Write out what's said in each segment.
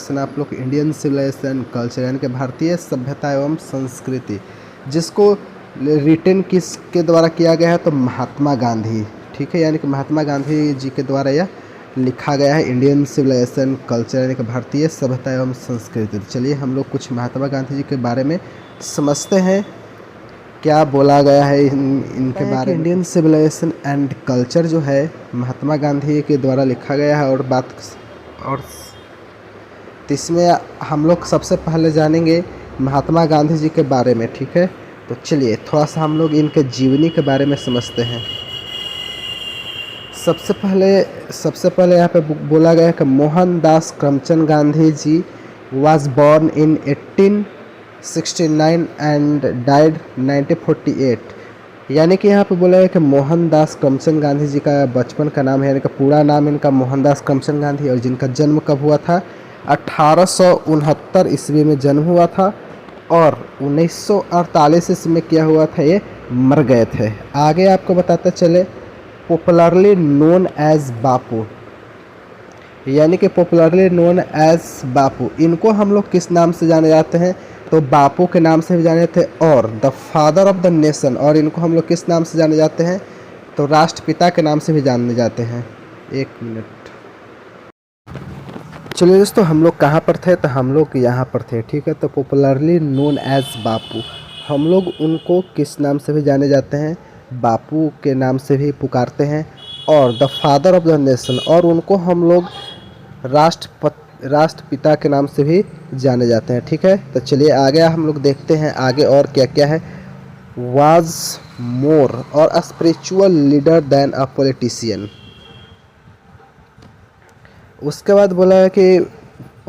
Section आप लोग Indian civilisation culture यानी कि भारतीय सभ्यता एवं संस्कृति, जिसको रिटन किसके द्वारा किया गया है तो महात्मा गांधी, ठीक है, यानी कि महात्मा गांधी जी के द्वारा यह लिखा गया है इंडियन सिविलाइजेशन कल्चर यानी कि भारतीय सभ्यता एवं संस्कृति। चलिए हम लोग कुछ महात्मा गांधी जी के बारे में समझते हैं, क्या बोला गया है इनके बारे में। इंडियन सिविलाइजेशन एंड कल्चर जो है महात्मा गांधी के द्वारा लिखा गया है और इसमें हम लोग सबसे पहले जानेंगे महात्मा गांधी जी के बारे में, ठीक है। तो चलिए थोड़ा सा हम लोग इनके जीवनी के बारे में समझते हैं। सबसे पहले यहाँ पे बोला गया है कि Mohandas Karamchand Gandhi ji was born in 1869 and died 1948। यानी कि यहाँ पे बोला है कि मोहनदास करमचंद गांधी जी का बचपन का नाम है, यानी कि पूरा नाम इनका मोहनदास करमचंद गांधी, और जिनका जन्म कब हुआ था 1869 ईस्वी में जन्म हुआ था और 1948 ईस्वी में क्या हुआ था, ये मर गए थे। आगे आपको बताते चले, पॉपुलरली नोन एज बापू, यानी कि पॉपुलरली नोन एज बापू, इनको हम लोग किस नाम से जाने जाते हैं तो बापू के नाम से भी जाने थे, और the father of the nation, और इनको हम लोग किस नाम से जाने जाते हैं तो राष्ट्रपिता के नाम से भी जाने जाते हैं। एक मिनट, चलिए दोस्तों हम लोग कहाँ पर थे तो हम लोग यहाँ पर थे, ठीक है। तो पॉपुलरली नोन एज बापू, हम लोग उनको किस नाम से भी जाने जाते हैं, बापू के नाम से भी पुकारते हैं, और the father of the nation, और उनको हम लोग राष्ट्रपिता के नाम से भी जाने जाते हैं, ठीक है। तो चलिए आगे हम लोग देखते हैं आगे और क्या क्या है। वाज मोर और a spiritual leader than a politician. उसके बाद बोला है कि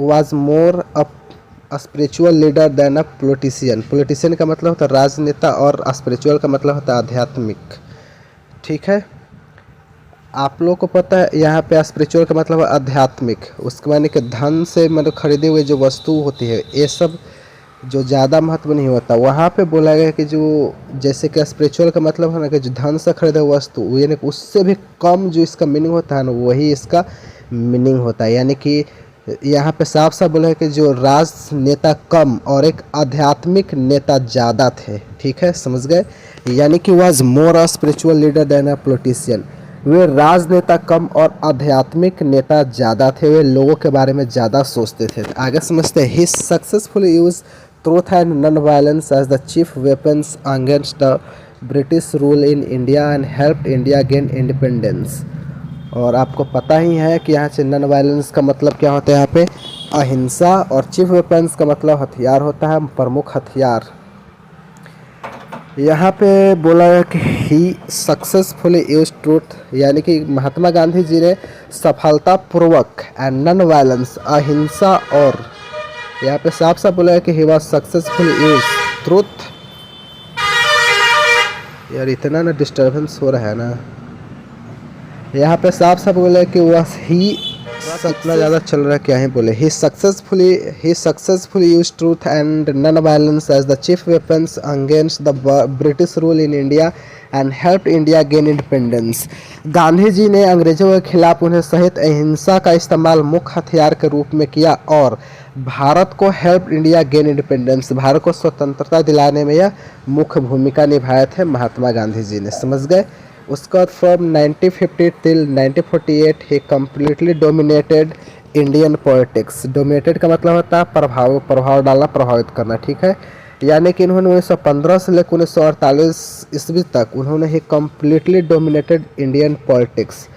was more a spiritual leader than a politician. Politician का मतलब होता है राजनेता और स्पिरिचुअल का मतलब होता है आध्यात्मिक, ठीक है। आप लोगों को पता है यहाँ पे स्पिरिचुअल का मतलब है आध्यात्मिक, उसके माने कि धन से मतलब खरीदे हुए जो वस्तु होती है ये सब जो ज़्यादा महत्व नहीं होता। वहाँ पे बोला गया कि जो जैसे कि स्पिरिचुअल का मतलब है ना कि जो धन से खरीदे हुए वस्तु, यानी कि उससे भी कम जो इसका मीनिंग होता है ना वही इसका मीनिंग होता है। यानी कि यहाँ पे साफ साफ बोला है कि जो राजनेता कम और एक आध्यात्मिक नेता ज़्यादा थे, ठीक है, समझ गए। यानी कि was more a spiritual leader than a politician, वे राजनेता कम और आध्यात्मिक नेता ज़्यादा थे, वे लोगों के बारे में ज़्यादा सोचते थे। आगे समझते हैं। He successfully use truth and non violence as the chief weapons against the British rule in India and helped India gain independence. और आपको पता ही है कि यहाँ से नॉन वायलेंस का मतलब क्या होता है, यहाँ पे अहिंसा, और चीफ वेपन्स का मतलब हथियार होता है, प्रमुख हथियार। यहाँ पे बोला है कि ही सक्सेसफुली यूज ट्रूथ, यानी कि महात्मा गांधी जी ने सफलतापूर्वक एंड नॉन वायलेंस अहिंसा, और यहाँ पे साफ साफ बोला है कि he was successfully use truth. यार इतना ना डिस्टर्बेंस हो रहा है ना, यहाँ पे साफ साफ बोले कि वह ही इतना ज़्यादा चल रहा है क्या ही बोले। He successfully use truth and non violence as the chief weapons against the British rule in India and helped India gain independence. Gandhi ji ने अंग्रेजों के खिलाफ उन्हें सहित अहिंसा का इस्तेमाल मुख्य हथियार के रूप में किया और भारत को help India gain independence, Bharat को स्वतंत्रता दिलाने में यह मुख्य भूमिका निभाए थे महात्मा गांधी जी ने, समझ गए। उसके बाद from 1950 till 1948 he completely dominated Indian politics. Dominated का मतलब होता है प्रभाव डालना, प्रभावित करना, ठीक है। यानी कि इन्होंने 1915 से लेकर 1948 ईस्वी तक उन्होंने ही कम्प्लीटली डोमिनेटेड इंडियन पॉलिटिक्स।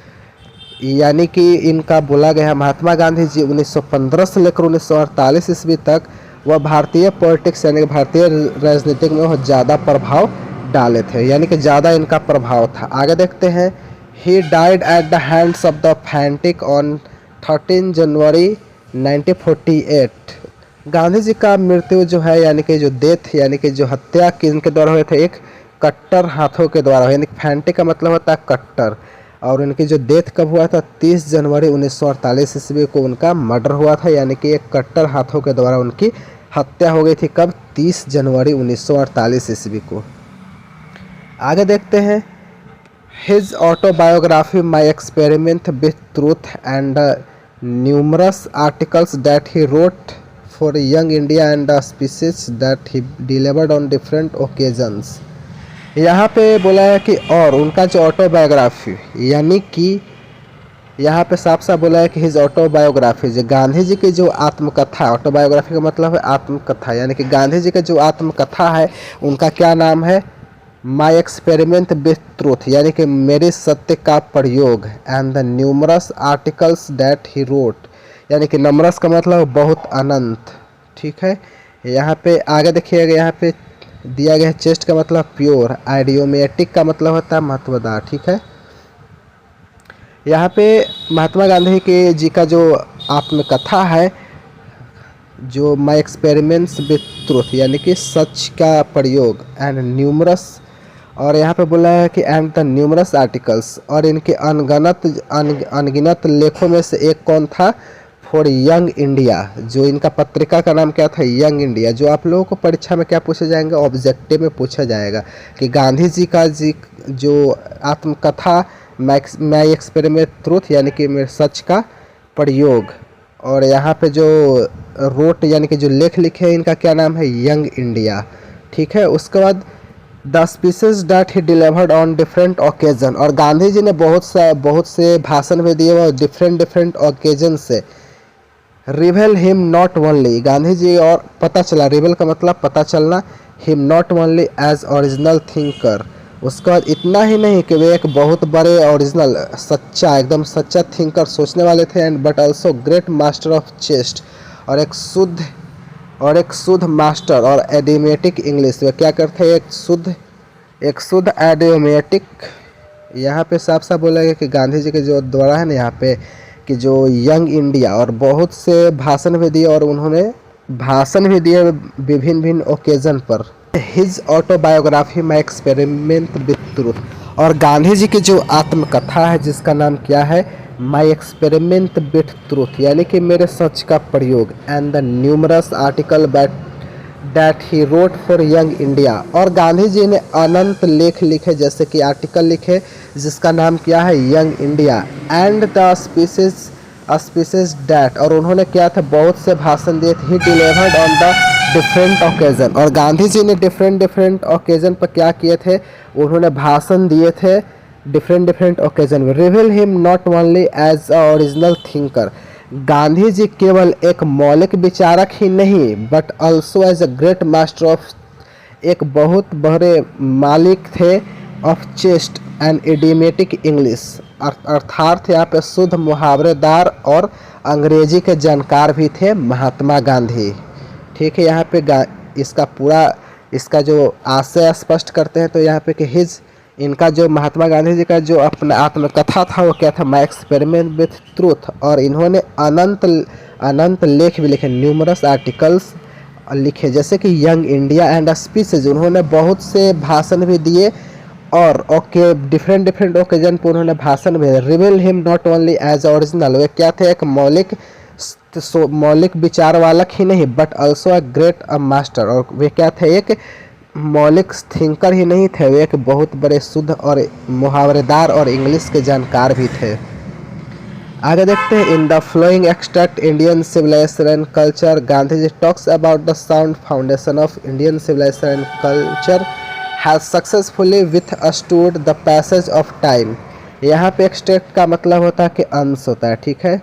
यानी कि इनका बोला गया महात्मा गांधी जी 1915 से लेकर 1948 ईस्वी तक वह भारतीय पॉलिटिक्स यानी भारतीय राजनीतिक में वह ज़्यादा प्रभाव डाले थे, यानी कि ज़्यादा इनका प्रभाव था। आगे देखते हैं। He died at the hands of the fanatic on 13 January 1948। Gandhi ji का मृत्यु जो है यानी कि जो डेथ यानी कि जो हत्या किनके द्वारा हुए थे, एक कट्टर हाथों के द्वारा, यानी फैंटिक का मतलब होता है कट्टर। और उनकी जो डेथ कब हुआ था 30 जनवरी 1948 ईस्वी को उनका मर्डर हुआ था, यानी कि एक कट्टर हाथों के द्वारा उनकी हत्या हो गई थी। कब? 30 जनवरी 1948 ईस्वी को। आगे देखते हैं। His autobiography my experiment with truth and numerous articles that he wrote for young India and the speeches that he delivered on different occasions। यहाँ पे बोला है कि और उनका जो ऑटोबायोग्राफी, यानी कि यहाँ पे साफ साफ बोला है कि हिज ऑटोबायोग्राफी, जो गांधी जी की जो आत्मकथा, ऑटोबायोग्राफी का मतलब है आत्मकथा, यानी कि गांधी जी का जो आत्मकथा है उनका क्या नाम है, माई एक्सपेरिमेंट विथ ट्रूथ, यानी कि मेरे सत्य का प्रयोग, and the numerous articles that he wrote, यानी कि नमरस का मतलब बहुत अनंत। ठीक है, यहाँ पे आगे देखिएगा, यहाँ पे दिया गया है चेस्ट का मतलब प्योर, आइडियोमेटिक का मतलब होता है महत्वदार। ठीक है, यहाँ पे महात्मा गांधी के जी का जो आत्मकथा है, जो माई एक्सपेरिमेंट्स विथ ट्रूथ, यानी कि सच का प्रयोग, एंड न्यूमरस, और यहाँ पे बोला है कि एंड द न्यूमरस आर्टिकल्स, और इनके अनगिनत लेखों में से एक कौन था, फॉर यंग इंडिया, जो इनका पत्रिका का नाम क्या था, यंग इंडिया। जो आप लोगों को परीक्षा में क्या पूछा जाएगा, ऑब्जेक्टिव में पूछा जाएगा कि गांधी जी का जो आत्मकथा माई एक्सपेरिमेंट ट्रूथ, यानी कि मेरे सच का प्रयोग, और यहाँ पे जो रोट यानी कि जो लेख लिखे हैं इनका क्या नाम है, यंग इंडिया। ठीक है, उसके बाद the speeches that he delivered on different occasion, और गांधी जी ने बहुत से भाषण भी दिए और डिफरेंट ओकेजन से। Reveal him not only, Gandhi ji, और पता चला, रिवेल का मतलब पता चलना, him not only as original thinker, उसके बाद इतना ही नहीं कि वे एक बहुत बड़े ओरिजिनल, सच्चा, एकदम सच्चा थिंकर, सोचने वाले थे, and but also great master of chest, और एक शुद्ध मास्टर और एडियोमेटिक इंग्लिश, वे क्या करते हैं, एक शुद्ध एडियोमेटिक। यहाँ पे साफ साफ बोला गया कि गांधी जी के जो द्वारा है ना यहाँ पे कि जो यंग इंडिया, और बहुत से भाषण भी दिए, और उन्होंने भाषण भी दिए विभिन्न ओकेजन पर। His autobiography my experiment with truth, और गांधी जी की जो आत्मकथा है जिसका नाम क्या है, माई एक्सपेरिमेंट विथ ट्रूथ, यानी कि मेरे सच का प्रयोग, and the numerous article that he wrote for young India, और गांधी जी ने अनंत लेख लिखे, जैसे कि आर्टिकल लिखे जिसका नाम क्या है, young India, and the speeches that, और उन्होंने क्या था, बहुत से भाषण दिए थे, he delivered on the different occasion, और गांधी जी ने डिफरेंट ओकेजन पर क्या किए थे, उन्होंने भाषण दिए थे डिफरेंट ओकेजन में। Reveal him not only as a original thinker, Gandhi ji केवल एक मौलिक विचारक ही नहीं but also as a great master of, एक बहुत बड़े मालिक थे, of chaste and idiomatic English, अर्थात यहाँ पे शुद्ध मुहावरेदार और अंग्रेजी के जानकार भी थे महात्मा गांधी। ठीक है, यहाँ पे इसका जो आशय स्पष्ट करते हैं, तो यहाँ पे कि इनका जो महात्मा गांधी जी का जो अपना आत्मकथा था वो क्या था, माई एक्सपेरिमेंट विथ ट्रूथ, और इन्होंने अनंत लेख भी लिखे, न्यूमरस आर्टिकल्स लिखे, जैसे कि यंग इंडिया एंड स्पीचेज, उन्होंने बहुत से भाषण भी दिए, और डिफरेंट ओकेजन पर उन्होंने भाषण भी। Reveal him not only as original, वे क्या थे, एक मौलिक विचार वालक ही नहीं but also a great master, और वे क्या थे, एक मौलिक थिंकर ही नहीं थे, वे एक बहुत बड़े शुद्ध और मुहावरेदार और इंग्लिश के जानकार भी थे। आगे देखते हैं, in the flowing extract Indian civilisation and culture, Gandhi ji talks about the sound foundation of Indian civilisation and culture has successfully withstood the passage of time. यहाँ पे एक्सट्रैक्ट का मतलब होता है कि अंश होता है। ठीक है,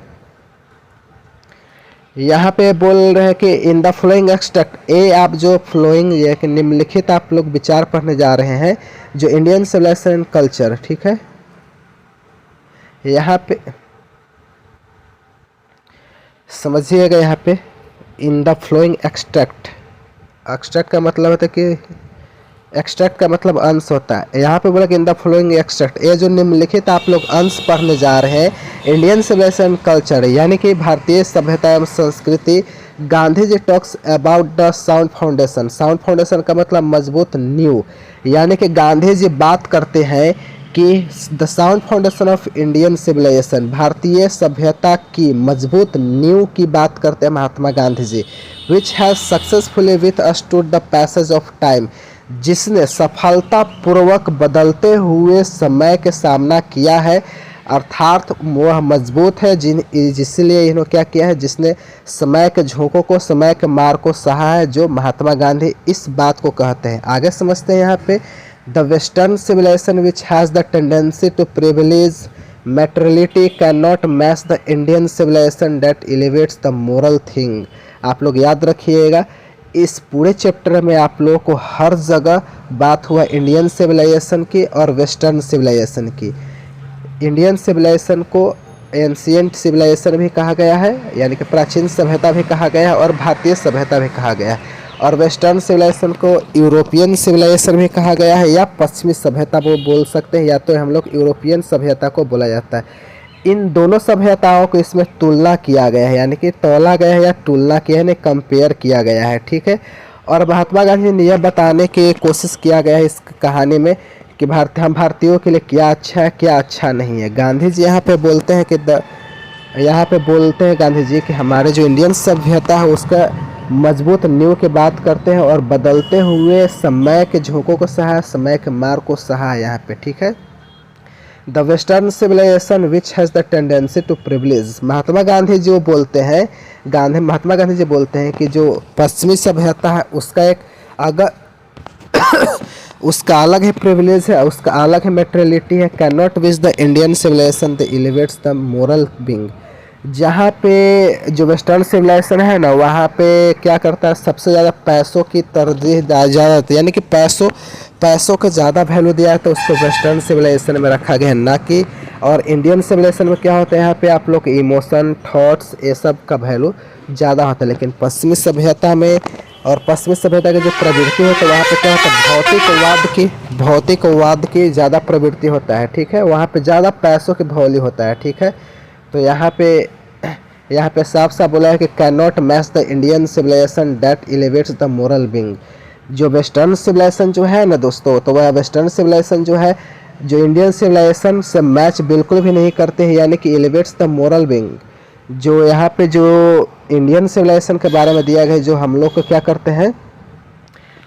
यहाँ पे बोल रहे हैं कि इन द फ्लोइंग एक्सट्रैक्ट, ए आप जो फ्लोइंग ये कि निम्नलिखित आप लोग विचार पढ़ने जा रहे हैं जो इंडियन सिविलाइजेशन एंड कल्चर। ठीक है, यहाँ पे समझिएगा, यहाँ पे इन द फ्लोइंग एक्सट्रैक्ट का मतलब होता है कि एक्सट्रैक्ट का मतलब अंश होता है। यहाँ पे बोला कि इन द फ्लोइंग एक्सट्रैक्ट, ये जो निम्नलिखित आप लोग अंश पढ़ने जा रहे हैं इंडियन सिविलाइजेशन कल्चर, यानी कि भारतीय सभ्यता एवं संस्कृति, Gandhi ji talks about the sound foundation. Sound foundation का मतलब मजबूत नींव, यानी कि गांधी जी बात करते हैं कि the sound foundation of Indian civilisation, भारतीय सभ्यता की मजबूत नींव की बात करते हैं Mahatma Gandhi ji, which has successfully withstood the passage of time, जिसने सफलतापूर्वक बदलते हुए समय के सामना किया है, अर्थात वह मजबूत है जिसलिए इन्होंने क्या किया है, जिसने समय के झोंकों को, समय के मार को सहा है, जो महात्मा गांधी इस बात को कहते हैं। आगे समझते हैं यहाँ पे, the western civilisation which has the tendency to privilege materiality can not match the Indian civilisation that elevates the moral thing. आप लोग याद रखिएगा, इस पूरे चैप्टर में आप लोगों को हर जगह बात हुआ इंडियन सिविलाइजेशन की और वेस्टर्न सिविलाइजेशन की। इंडियन सिविलाइजेशन को एंशिएंट सिविलाइजेशन भी कहा गया है, यानी कि प्राचीन सभ्यता भी कहा गया है, और भारतीय सभ्यता भी कहा गया है। और वेस्टर्न सिविलाइजेशन को यूरोपियन सिविलाइजेशन भी कहा गया है, या पश्चिमी सभ्यता वो बोल सकते हैं, या तो हम लोग यूरोपियन सभ्यता को बोला जाता है। इन दोनों सभ्यताओं को इसमें तुलना किया गया है, यानी कि तौला गया है या तुलना किया है, कंपेयर किया गया है, ठीक है। और महात्मा गांधी ने यह बताने की कोशिश किया गया है इस कहानी में कि हम भारतीयों के लिए क्या अच्छा है, क्या अच्छा नहीं है। गांधी जी यहाँ पे बोलते हैं कि गांधी जी कि हमारे जो इंडियन सभ्यता है उसका मजबूत नींव की बात करते हैं, और बदलते हुए समय के झोंकों को सहा, समय के मार को सहा यहाँ पे, ठीक है। The western civilisation which has the tendency to privilege, Mahatma Gandhi ji बोलते हैं कि जो पश्चिमी सभ्यता है उसका एक उसका अलग ही प्रिविलेज है, उसका अलग ही मेटेरियलिटी है। Can not which the Indian civilization the elevates the moral being. जहाँ पे जो वेस्टर्न सिविलाइजेशन है ना, वहाँ पे क्या करता है, सबसे ज़्यादा पैसों की तरजीह ज़्यादा होती है, यानी कि पैसों को ज़्यादा वैल्यू दिया है, तो उसको वेस्टर्न सिविलाइजेशन में रखा गया है, ना कि। और इंडियन सिविलाइजेशन में क्या होता है, यहाँ पे आप लोग इमोशन, थॉट्स, ये सब का वैल्यू ज़्यादा होता है। लेकिन पश्चिमी सभ्यता में और पश्चिमी सभ्यता की जो प्रवृत्ति होता है, वहाँ पे क्या होता है, भौतिकवाद की ज़्यादा प्रवृत्ति होता है, ठीक है। वहाँ पे ज़्यादा पैसों की वैल्यू होता है, ठीक है। तो यहाँ पे साफ साफ बोला है कि can not match the Indian civilisation that elevates the moral being. जो वेस्टर्न सिविलाइजेशन जो है ना दोस्तों, तो वह वेस्टर्न सिविलाइजेशन जो है, जो इंडियन सिविलाइजेशन से मैच बिल्कुल भी नहीं करते हैं, यानी कि एलिवेट्स द मोरल बीइंग। जो यहाँ पे जो इंडियन सिविलाइजेशन के बारे में दिया गया है, जो हम लोग को क्या करते हैं,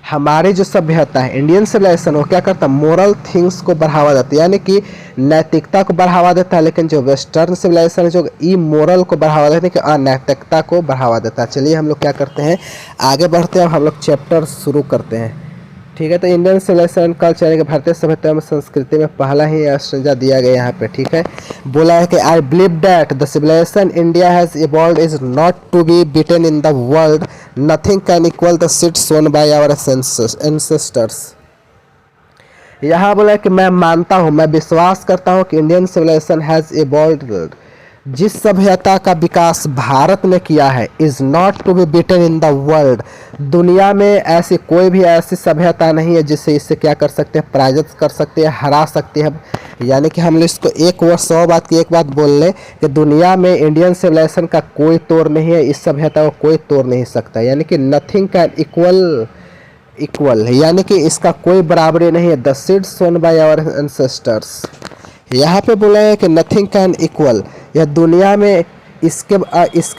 हमारी जो सभ्यता है इंडियन सिविलाइजेशन, वो क्या करता है, मोरल थिंग्स को बढ़ावा देता है, यानी कि नैतिकता को बढ़ावा देता है। लेकिन जो वेस्टर्न सिविलाइजेशन जो इमोरल को बढ़ावा देता है, कि अनैतिकता को बढ़ावा देता है। चलिए हम लोग क्या करते हैं, आगे बढ़ते हैं, हम लोग चैप्टर शुरू करते हैं, ठीक है। तो इंडियन सिविलाइजेशन कल्चर, यानी कि भारतीय सभ्यता में संस्कृति में पहला ही दर्जा दिया गया यहाँ पे, ठीक है। बोला है कि I believe that the civilisation India has evolved is not to be beaten in the world, nothing can equal the seed sown by our ancestors. यहाँ बोला है कि मैं मानता हूँ, मैं विश्वास करता हूँ कि इंडियन सिविलाइजेशन हैज़ इवॉल्व्ड, जिस सभ्यता का विकास भारत ने किया है, is not to be beaten in the world. दुनिया में ऐसी कोई भी ऐसी सभ्यता नहीं है जिससे इससे क्या कर सकते हैं, पराजित कर सकते हैं, हरा सकते हैं। यानी कि हम इसको एक व 100 बात की एक बात बोल लें कि दुनिया में इंडियन सिविलाइजेशन का कोई तोड़ नहीं है, इस सभ्यता को कोई तोड़ नहीं सकता। यानी कि नथिंग कैन इक्वल, यानी कि इसका कोई बराबरी नहीं है। The seed sown by our ancestors, यहाँ पे बोला है कि नथिंग कैन इक्वल, यह दुनिया में इसके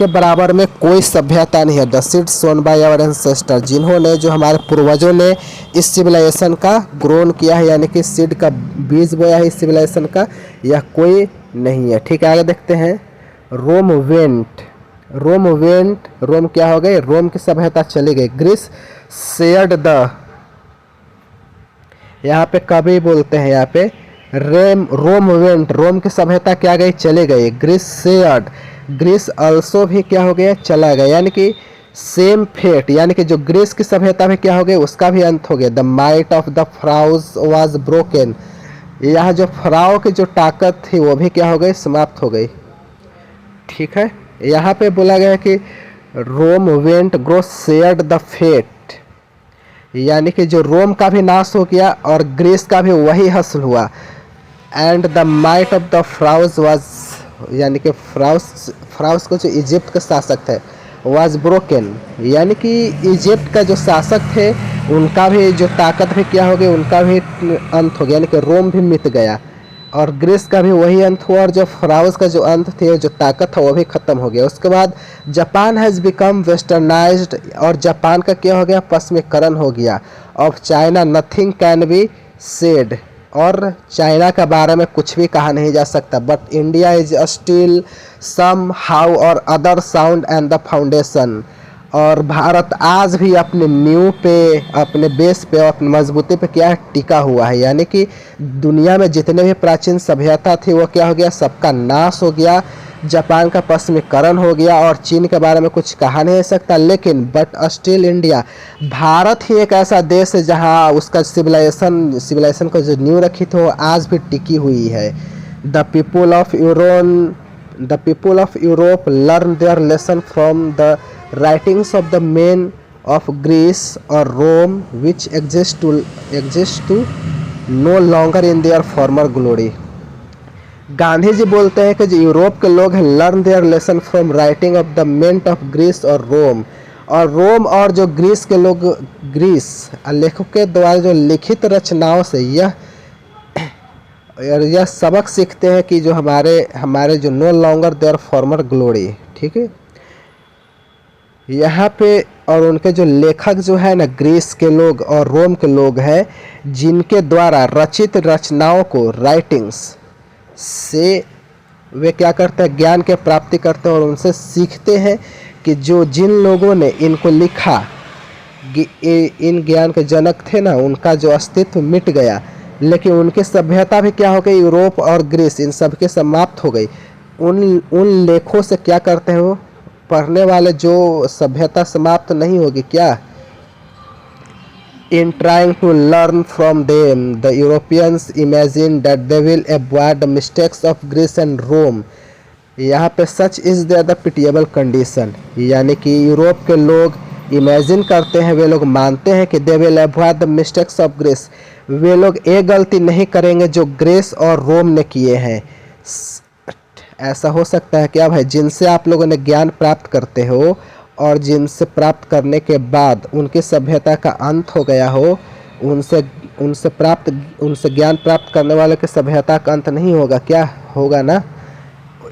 बराबर में कोई सभ्यता नहीं है। The seed sown by our ancestor, जिन्होंने, जो हमारे पूर्वजों ने इस सिविलाइजेशन का ग्रोन किया है, यानी कि सीड का बीज बोया है इस सिविलाइजेशन का, यह कोई नहीं है, ठीक है। आगे देखते हैं, रोम क्या हो गए, रोम की सभ्यता चली गई। ग्रीस शेयर्ड द, यहाँ पे कभी बोलते हैं, यहाँ पे रोम की सभ्यता क्या गई, चले गई। ग्रीस शेयर्ड, ग्रीस अल्सो भी क्या हो गया, चला गया, यानी कि सेम फेट, यानी कि जो ग्रीस की सभ्यता भी क्या हो गई, उसका भी अंत हो गया। The might of the pharaohs was broken, यह जो फराव की जो ताकत थी वो भी क्या हो गई, समाप्त हो गई, ठीक है। यहाँ पे बोला गया कि Rome went Greece shared the fate, यानी कि जो रोम का भी नाश हो गया और ग्रीस का भी वही हासिल हुआ। And the might of the pharaohs was, यानी कि फ्राउज को जो इजिप्ट के शासक थे, वाज ब्रोकन, यानी कि इजिप्ट का जो शासक थे उनका भी जो ताकत भी क्या हो गई, उनका भी अंत हो गया, यानी कि रोम भी मिट गया और ग्रीस का भी वही अंत हुआ, और जो फ्राउज का जो अंत थे, जो ताकत था, वो भी ख़त्म हो गया। उसके बाद जापान हैज़ बिकम वेस्टर्नाइज्ड, और जापान का क्या हो गया, पश्चिमीकरण हो गया। Of China nothing can be said, और चाइना के बारे में कुछ भी कहा नहीं जा सकता, but India is still somehow or other sound and the foundation. और भारत आज भी अपने नींव पे, अपने बेस पे, अपनी मजबूती पे क्या है, टिका हुआ है। यानी कि दुनिया में जितने भी प्राचीन सभ्यता थी वो क्या हो गया, सबका नाश हो गया, जापान का पश्चिमीकरण हो गया, और चीन के बारे में कुछ कहा नहीं सकता। लेकिन बट स्टिल इंडिया, भारत ही एक ऐसा देश है जहाँ उसका सिविलाइजेशन को जो नींव रखी थी वो आज भी टिकी हुई है। The people of Europe learn their lesson from the writings of the men of Greece or Rome which exist to no longer in their former glory। Gandhi ji बोलते हैं कि जो यूरोप के लोग हैं learn their lesson from writing of the men of Greece or Rome और जो Greece के लोग, ग्रीस लेखकों के द्वारा जो लिखित रचनाओं से यह सबक सीखते हैं कि जो हमारे जो no longer their former glory. ठीक है, यहाँ पे और उनके जो लेखक जो है ना, ग्रीस के लोग और रोम के लोग हैं, जिनके द्वारा रचित रचनाओं को, राइटिंग्स से वे क्या करते हैं, ज्ञान के प्राप्ति करते हैं और उनसे सीखते हैं कि जो जिन लोगों ने इनको लिखा, इन ज्ञान के जनक थे ना, उनका जो अस्तित्व मिट गया, लेकिन उनकी सभ्यता भी क्या हो गई, यूरोप और ग्रीस इन सब के समाप्त हो गई। उन लेखों से क्या करते हैं वो पढ़ने वाले, जो सभ्यता समाप्त नहीं होगी क्या, in trying to learn from them the Europeans imagine that they will avoid the mistakes of Greece and Rome. यहाँ पे such is their the pitiable condition, यानी कि यूरोप के लोग इमेजिन करते हैं, वे लोग मानते हैं कि they will avoid the mistakes of Greece, वे लोग एक गलती नहीं करेंगे जो ग्रीस और रोम ने किए हैं। ऐसा हो सकता है क्या भाई, जिनसे आप लोगों ने ज्ञान प्राप्त करते हो और जिनसे प्राप्त करने के बाद उनकी सभ्यता का अंत हो गया हो, उनसे ज्ञान प्राप्त करने वाले की सभ्यता का अंत नहीं होगा क्या, होगा ना।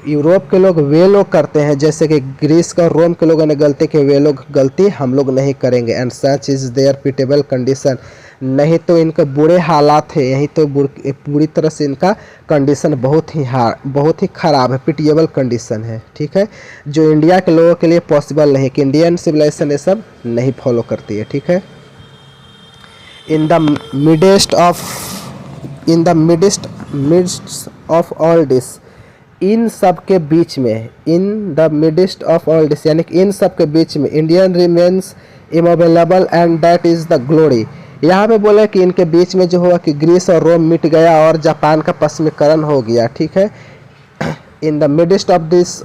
यूरोप के लोग वे लोग करते हैं जैसे कि ग्रीस का और रोम के लोगों ने गलती की, वे लोग गलती हम लोग नहीं करेंगे। And such is their pitiable condition, नहीं तो इनके बुरे हालात है, यही तो पूरी तरह से इनका कंडीशन बहुत ही ख़राब है, पिटिएबल कंडीशन है। ठीक है, जो इंडिया के लोगों के लिए पॉसिबल नहीं कि इंडियन सिविलाइजेशन ये सब नहीं फॉलो करती है। ठीक है, in the midst of all this, इन सब के बीच में, in the midst of all this यानी कि इन सब के बीच में, Indian remains immovable and that is the glory. यहाँ पे बोला कि इनके बीच में जो हुआ कि ग्रीस और रोम मिट गया और जापान का पश्चिमीकरण हो गया। ठीक है, in the midst of this,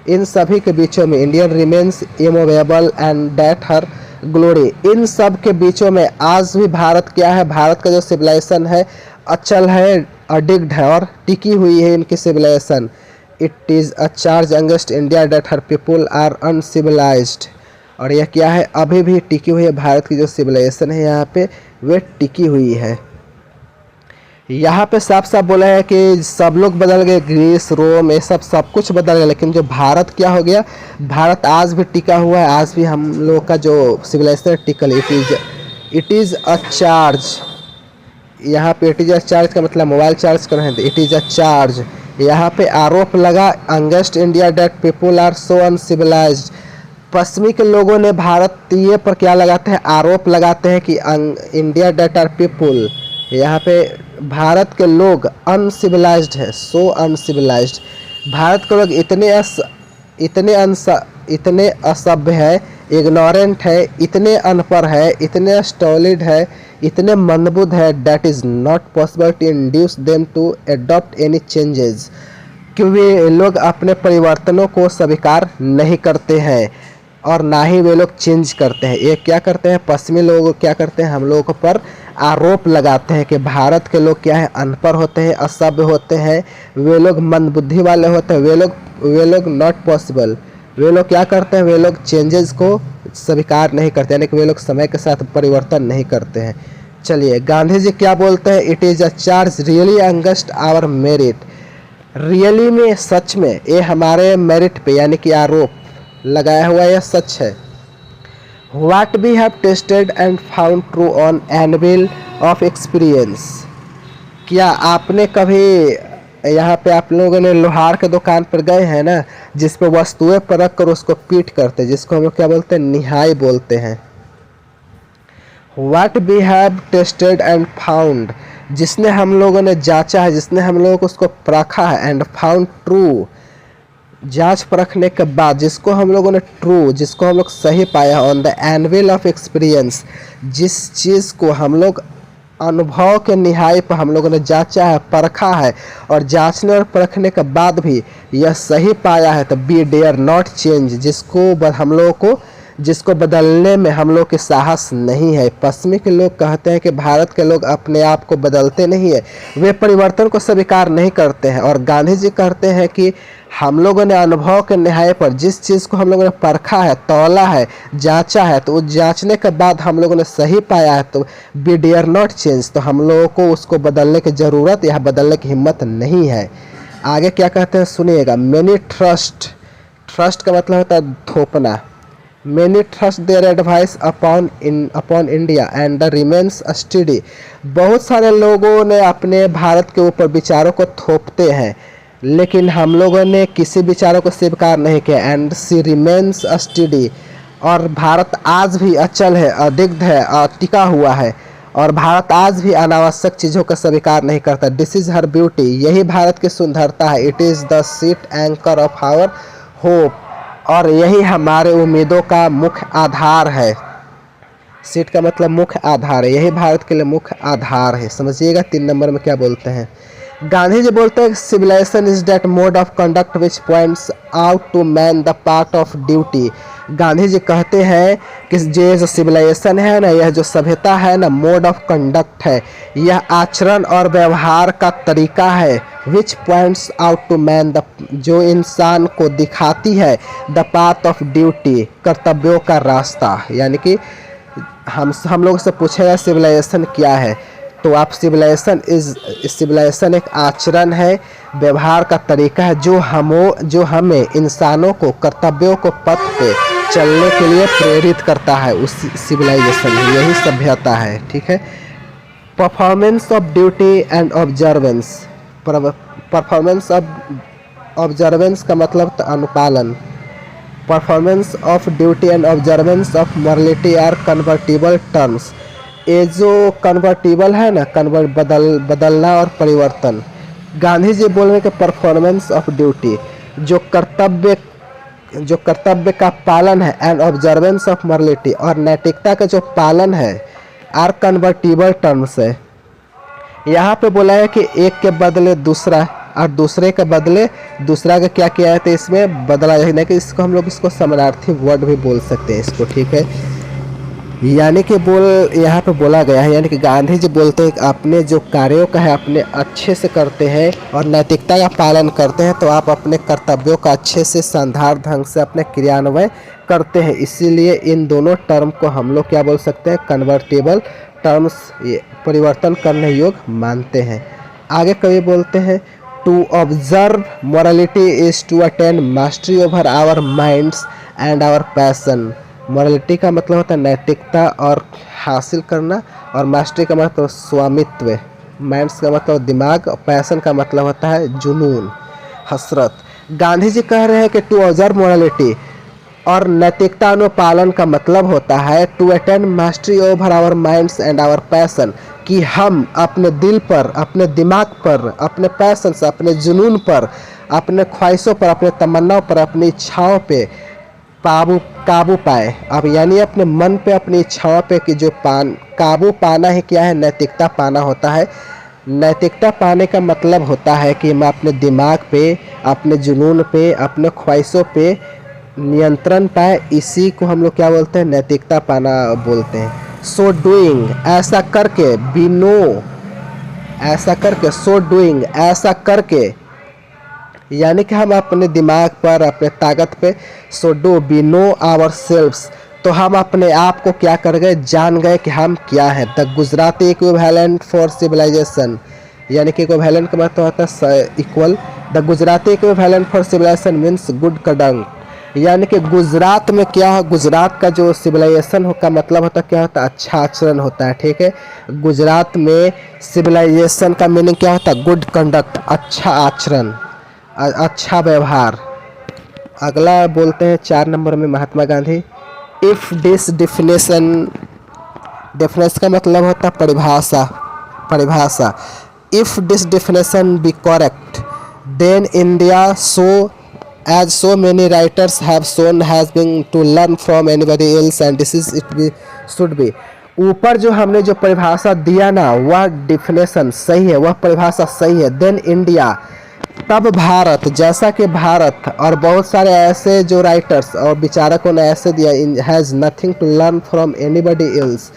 इन सभी के बीचों में, Indian remains immovable and that her glory, इन सब के बीचों में आज भी भारत क्या है, भारत का जो सिविलाइजेशन है अचल है, अडिग्ड है और टिकी हुई है इनकी civilisation. It is a charge against India that her people are uncivilised, और यह क्या है, अभी भी टिकी हुई है, भारत की जो सिविलाइजेशन है यहाँ पे वे टिकी हुई है। यहाँ पे साफ साफ बोला है कि सब लोग बदल गए, ग्रीस रोम ये सब कुछ बदल गया, लेकिन जो भारत क्या हो गया, भारत आज भी टिका हुआ है, आज भी हम लोग का जो सिविलाइजेशन टिकल, इट इज़ अ चार्ज। यहाँ पे इट इज़ अ चार्ज का मतलब मोबाइल चार्ज कर रहे हैं, इट इज़ अ चार्ज। यहाँ पे आरोप लगा against India that people are so uncivilised, पश्चिमी के लोगों ने भारतीय पर क्या लगाते हैं, आरोप लगाते हैं कि इंडिया दैट आर पीपुल, यहाँ पे भारत के लोग अनसिविलाइज्ड है, सो अनसिविलाइज्ड। भारत के लोग इतने असभ्य है, इग्नोरेंट है, इतने अनपढ़ है, इतने स्टॉलिड है, इतने मंदबुद्ध है, that is not possible to induce them to adopt any changes, क्योंकि वे लोग अपने परिवर्तनों को स्वीकार नहीं करते हैं और ना ही वे लोग चेंज करते हैं। ये क्या करते हैं, पश्चिमी लोग क्या करते हैं, हम लोगों पर आरोप लगाते हैं कि भारत के लोग क्या है, अनपढ़ होते हैं, असभ्य होते हैं, वे लोग मंदबुद्धि वाले होते हैं, वे लोग नॉट पॉसिबल, वे लोग क्या करते हैं, वे लोग चेंजेस को स्वीकार नहीं करते, यानी कि वे लोग समय के साथ परिवर्तन नहीं करते हैं। चलिए गांधी जी क्या बोलते हैं, it is a charge really against our merit, really में, सच में, ये हमारे मेरिट पे यानी कि आरोप लगाया हुआ यह सच है। What we have tested and found true on anvil of experience। क्या आपने कभी यहाँ पे आप लोगों ने लोहार के दुकान पर गए हैं ना, जिस पे वस्तुएं परख कर उसको पीट करते, जिसको हम लोग क्या बोलते हैं, निहाई बोलते हैं। What we have tested and found, जिसने हम लोगों ने जांचा है, जिसने हम लोगों को उसको परखा है, and found true, जांच परखने के बाद जिसको हम लोगों ने ट्रू, जिसको हम लोग सही पाया, on the anvil of experience, जिस चीज़ को हम लोग अनुभव के निहाई पर हम लोगों ने जांचा है, परखा है, और जांचने और परखने के बाद भी यह सही पाया है, तो बी डेयर नॉट चेंज, हम लोगों को जिसको बदलने में हम लोग के साहस नहीं है। पश्चिमी के लोग कहते हैं कि भारत के लोग अपने आप को बदलते नहीं है, वे परिवर्तन को स्वीकार नहीं करते हैं। और गांधी जी कहते हैं कि हम लोगों ने अनुभव के निहाय पर जिस चीज़ को हम लोगों ने परखा है, तौला है, जांचा है, तो उस जांचने के बाद हम लोगों ने सही पाया है, तो बी डेयर नॉट चेंज, तो हम लोगों को उसको बदलने की ज़रूरत या बदलने की हिम्मत नहीं है। आगे क्या कहते हैं सुनिएगा। मैनी ट्रस्ट, ट्रस्ट का मतलब होता है थोपना। Many trust their advice upon India and remains steady। बहुत सारे लोगों ने अपने भारत के ऊपर विचारों को थोपते हैं, लेकिन हम लोगों ने किसी विचारों को स्वीकार नहीं किया। एंड सी रिमेन्स स्टडी, और भारत आज भी अचल है, अदिग्ध है, टिका हुआ है, और भारत आज भी अनावश्यक चीज़ों का स्वीकार नहीं करता। दिस इज़ हर ब्यूटी, यही भारत की सुंदरता है। It is the sheet anchor of our hope, और यही हमारे उम्मीदों का मुख्य आधार है। सीट का मतलब मुख्य आधार है, यही भारत के लिए मुख्य आधार है। समझिएगा 3 नंबर में क्या बोलते हैं। गांधी जी बोलते हैं civilisation is that mode of conduct which points out to man the part of duty. Gandhi ji कहते हैं कि ये जो सिविलाइजेशन है ना, यह जो सभ्यता है ना, मोड ऑफ कंडक्ट है, यह आचरण और व्यवहार का तरीका है। Which points out to man the, जो इंसान को दिखाती है, द पाथ ऑफ ड्यूटी, कर्तव्यों का रास्ता। यानी कि हम लोग से पूछेगा सिविलाइजेशन क्या है, तो आप सिविलाइजेशन एक आचरण है, व्यवहार का तरीका है, जो हमें इंसानों को कर्तव्यों को पथ पे चलने के लिए प्रेरित करता है। उस सिविलाइजेशन यही सभ्यता है। ठीक है। Performance of duty and observance. Performance of observance का मतलब अनुपालन। Performance of duty and observance of morality are convertible terms. ये जो कन्वर्टिबल है ना, बदलना और परिवर्तन। गांधी जी बोल रहे कि परफॉर्मेंस ऑफ ड्यूटी, जो कर्तव्य का पालन है, एंड ऑब्जर्वेंस ऑफ मॉरलिटी, और नैतिकता का जो पालन है, आर कन्वर्टिबल टर्म्स है। यहाँ पे बोला है कि एक के बदले दूसरा और दूसरे के बदले दूसरा का क्या किया है, तो इसमें बदला जाए कि इसको हम लोग इसको समानार्थी वर्ड भी बोल सकते हैं इसको। ठीक है। यानी कि यहाँ पे बोला गया है, यानी कि गांधी जी बोलते हैं कि अपने जो कार्यों का है अपने अच्छे से करते हैं और नैतिकता का पालन करते हैं, तो आप अपने कर्तव्यों का अच्छे से शानदार ढंग से अपने क्रियान्वयन करते हैं। इसीलिए इन दोनों टर्म को हम लोग क्या बोल सकते हैं, कन्वर्टेबल टर्म्स, परिवर्तन करने योग्य मानते हैं। आगे कवि बोलते हैं to observe morality is to attain mastery over our minds and our passions. Morality का मतलब होता है नैतिकता और हासिल करना, और मास्टरी का मतलब स्वामित्व, माइंड्स का मतलब दिमाग, और पैसन का मतलब होता है जुनून, हसरत। गांधी जी कह रहे हैं कि टू ऑब्जर्व मोरालिटी और नैतिकता अनुपालन का मतलब होता है to attain mastery over our minds and our passions, कि हम अपने दिल पर, अपने दिमाग पर, अपने पैसन से, अपने जुनून पर, अपने ख्वाहिशों पर, अपने तमन्नाओं पर, अपनी इच्छाओं पे काबू पाए। अब यानी अपने मन पे, अपनी इच्छाओं पे कि जो काबू पाना है क्या है, नैतिकता पाना होता है। नैतिकता पाने का मतलब होता है कि मैं अपने दिमाग पे, अपने जुनून पे, अपने ख्वाहिशों पे नियंत्रण पाए। इसी को हम लोग क्या बोलते हैं, नैतिकता पाना बोलते हैं। सो डूइंग, ऐसा करके, बी नो, ऐसा करके, सो डूइंग, ऐसा करके, यानी कि हम अपने दिमाग पर, अपने ताकत पे, so do we know ourselves, तो हम अपने आप को क्या कर गए, जान गए कि हम क्या हैं। The Gujarati equivalent for civilisation, यानी कि इक्विवेलेंट का मतलब होता है equal. The Gujarati equivalent for civilisation means good conduct. यानी कि गुजरात में क्या है, गुजरात का जो सिविलाइजेशन का मतलब होता है क्या होता है, अच्छा आचरण होता है। ठीक है, गुजरात में सिविलाइजेशन का मीनिंग क्या होता है, गुड कंडक्ट, अच्छा आचरण, अच्छा व्यवहार। अगला बोलते हैं 4 नंबर में Mahatma Gandhi. If this definition का मतलब होता है परिभाषा, परिभाषा। If this definition be correct then India as so many writers have shown has been to learn from anybody else and this is it be should be। ऊपर जो हमने जो परिभाषा दिया ना, वह डिफिनेशन सही है, वह परिभाषा सही है। देन इंडिया, तब भारत, जैसा कि भारत और बहुत सारे ऐसे जो राइटर्स और विचारकों ने ऐसे दिया, has nothing to learn from anybody else.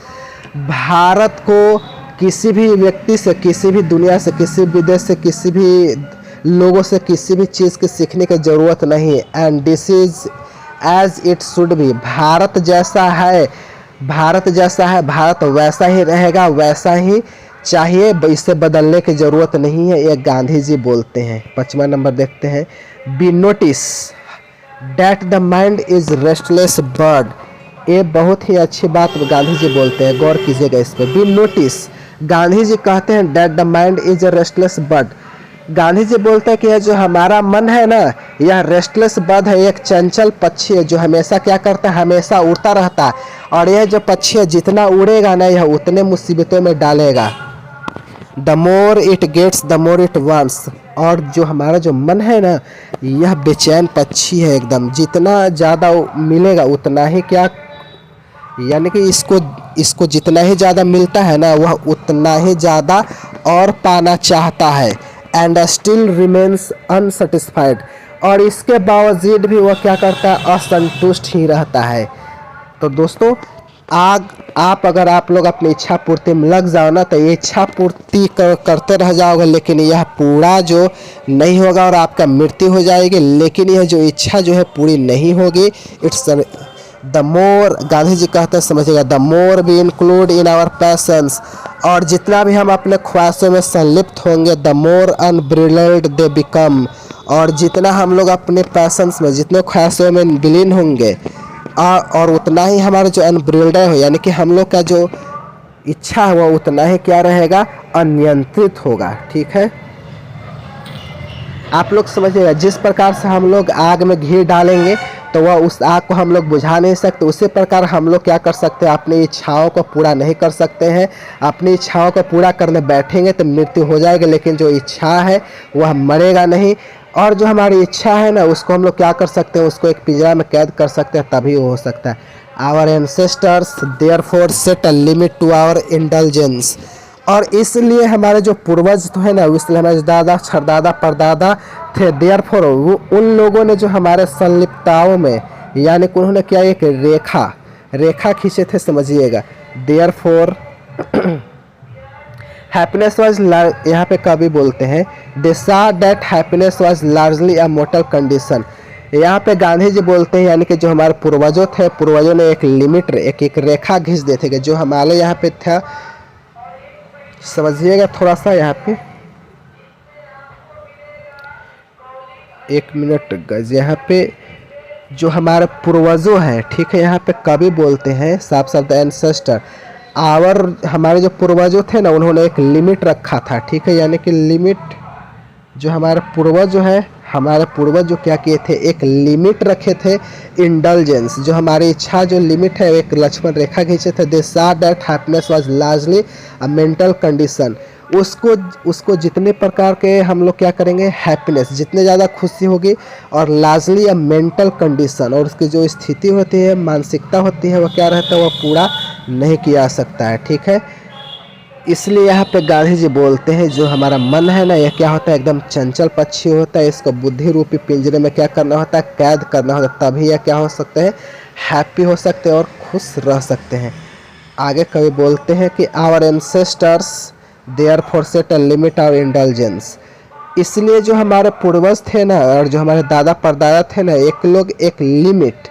Bharat को किसी भी व्यक्ति से, किसी भी दुनिया से, किसी विदेश से, किसी भी लोगों से किसी भी चीज़ की सीखने की ज़रूरत नहीं। And this is as it should be. Bharat जैसा है, भारत जैसा है, भारत वैसा ही रहेगा, वैसा ही चाहिए, इसे बदलने की ज़रूरत नहीं है, ये गांधी जी बोलते हैं। 5वां नंबर देखते हैं। We notice that the mind is restless bird. ये बहुत ही अच्छी बात गांधी जी बोलते हैं, गौर कीजिएगा इस पर। बी नोटिस, गांधी जी कहते हैं that the mind is a restless bird. Gandhi ji बोलते हैं कि यह जो हमारा मन है ना, यह रेस्टलेस बर्ड है, एक चंचल पक्षी है जो हमेशा क्या करता है, हमेशा उड़ता रहता है। और यह जो पक्षी है जितना उड़ेगा ना, यह उतने मुसीबतों में डालेगा। The more it gets the more it wants. और जो हमारा जो मन है ना, यह बेचैन पक्षी है एकदम, जितना ज़्यादा मिलेगा उतना ही क्या, यानी कि इसको जितना ही ज़्यादा मिलता है ना, वह उतना ही ज़्यादा और पाना चाहता है। And still remains unsatisfied. और इसके बावजूद भी वह क्या करता है, असंतुष्ट ही रहता है। तो दोस्तों, आप अगर आप लोग अपनी इच्छा पूर्ति में लग जाओ ना, तो ये इच्छा पूर्ति करते रह जाओगे, लेकिन यह पूरा जो नहीं होगा और आपका मृत्यु हो जाएगी। लेकिन यह जो इच्छा जो है पूरी नहीं होगी। It's the more, Gandhi ji कहते हैं, समझिएगा, the more we include in our passions. और जितना भी हम अपने ख्वाहिशों में संलिप्त होंगे, द मोर अनब्रिल्ड दे बिकम। और जितना हम लोग अपने पैशंस में, जितने ख्वाहिशों में विलीन होंगे, और उतना ही हमारा जो अनब्रिल्ड हो, यानी कि हम लोग का जो इच्छा है वो उतना ही क्या रहेगा, अनियंत्रित होगा। ठीक है, आप लोग समझिएगा, जिस प्रकार से हम लोग आग में घी डालेंगे तो वह उस आग को हम लोग बुझा नहीं सकते, उसी प्रकार हम लोग क्या कर सकते हैं, अपनी इच्छाओं को पूरा नहीं कर सकते हैं। अपनी इच्छाओं को पूरा करने बैठेंगे तो मृत्यु हो जाएगी, लेकिन जो इच्छा है वह मरेगा नहीं। और जो हमारी इच्छा है ना, उसको हम लोग क्या कर सकते हैं, उसको एक पिंजरा में कैद कर सकते हैं, तभी वो हो सकता है। Our ancestors therefore set a limit to our indulgence. और इसलिए हमारे जो पूर्वज तो है ना, इसलिए हमारे दादा, छरदादा, परदादा थे, देयरफॉर उन लोगों ने जो हमारे संलिप्तताओं में, यानी कि उन्होंने क्या एक रेखा खींचे थे, समझिएगा। देयरफॉर हैप्पीनेस वाज, यहाँ पे कवि बोलते हैं, दे सा that happiness was largely a mortar condition. यहाँ पे गांधी जी बोलते हैं, यानी कि जो हमारे पूर्वजों थे, पूर्वजों ने एक लिमिट, एक रेखा खींच देते थे, जो हमारे यहाँ पे था, समझिएगा थोड़ा सा। यहाँ पे 1 मिनट गज, यहाँ पे जो हमारे पूर्वजों हैं, ठीक है, यहाँ पे कवि बोलते हैं साफ साफ, द एंसेस्टर आवर, हमारे जो पूर्वजों थे ना, उन्होंने एक लिमिट रखा था। ठीक है, यानी कि लिमिट, जो हमारे पूर्वज जो है, हमारे पूर्वज जो क्या किए थे, एक लिमिट रखे थे, इंडल्जेंस, जो हमारी इच्छा जो लिमिट है, एक लक्ष्मण रेखा खींचे थे। दे सा that happiness was largely a mental condition. उसको जितने प्रकार के हम लोग क्या करेंगे, हैप्पीनेस, जितने ज़्यादा खुशी होगी, और लार्जली अ मेंटल कंडीशन, और उसकी जो स्थिति होती है, मानसिकता होती है, वह क्या रहता है, वह पूरा नहीं किया जा सकता है। ठीक है, इसलिए यहाँ पे गांधी जी बोलते हैं, जो हमारा मन है ना, यह क्या होता है, एकदम चंचल पक्षी होता है, इसको बुद्धि रूपी पिंजरे में क्या करना होता है, कैद करना होता है, तभी यह क्या हो सकते हैं, हैप्पी हो सकते हैं और खुश रह सकते हैं। आगे कभी बोलते हैं कि our ancestors therefore set a limit of indulgence. इसलिए जो हमारे पूर्वज थे ना, और जो हमारे दादा परदादा थे ना, एक लोग एक लिमिट,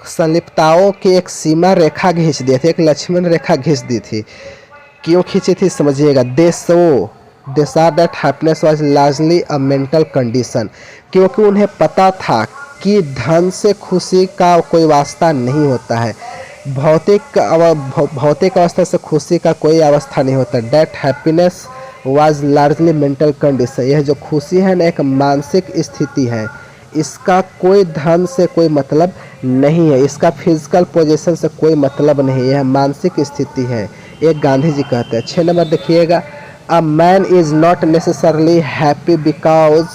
संलिप्तताओं की एक सीमा रेखा खींच दिए थे, एक लक्ष्मण रेखा खींच दी थी। क्यों खींची थी, समझिएगा। दे सा that happiness was largely a mental condition, क्योंकि उन्हें पता था कि धन से खुशी का कोई वास्ता नहीं होता है। भौतिक अवस्था से खुशी का कोई अवस्था नहीं होता। That happiness was largely mental condition. यह जो खुशी है ना एक मानसिक स्थिति है, इसका कोई धन से कोई मतलब नहीं है, इसका फिजिकल पोजीशन से कोई मतलब नहीं, यह मानसिक स्थिति है। एक गांधी जी कहते हैं। 6 नंबर देखिएगा, a man is not necessarily happy because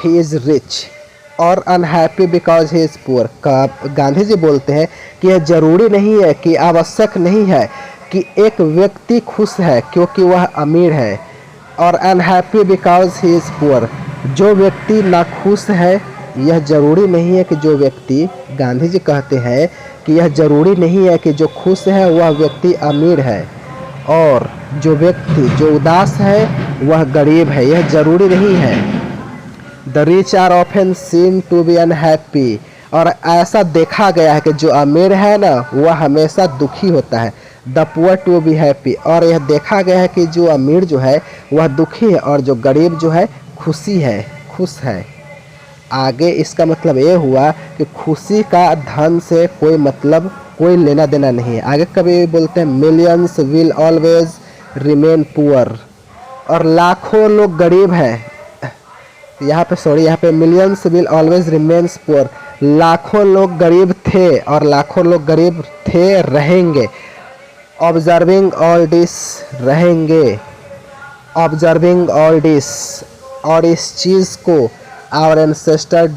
he is rich or unhappy because he is poor. Gandhi ji बोलते हैं कि यह जरूरी नहीं है, कि आवश्यक नहीं है कि एक व्यक्ति खुश है क्योंकि वह अमीर है, और unhappy because he is poor. जो व्यक्ति नाखुश है, यह जरूरी नहीं है कि जो व्यक्ति, गांधी जी कहते हैं कि यह जरूरी नहीं है कि जो खुश है वह व्यक्ति अमीर है, और जो व्यक्ति जो उदास है वह गरीब है, यह जरूरी नहीं है। The rich are often seen to be unhappy. और ऐसा देखा गया है कि जो अमीर है ना वह हमेशा दुखी होता है। The poor to be happy. और यह देखा गया है कि जो अमीर जो है वह दुखी है, और जो गरीब जो है खुश है। आगे इसका मतलब ये हुआ कि खुशी का धन से कोई मतलब, कोई लेना देना नहीं है। आगे कभी बोलते हैं millions will always remain poor. और लाखों लोग गरीब हैं, यहाँ पे millions will always remains poor. लाखों लोग गरीब थे और लाखों लोग गरीब थे, रहेंगे। ऑब्जर्विंग ऑल दिस, रहेंगे। ऑब्जर्विंग ऑल दिस, और इस चीज़ को आवर एंसेस्टर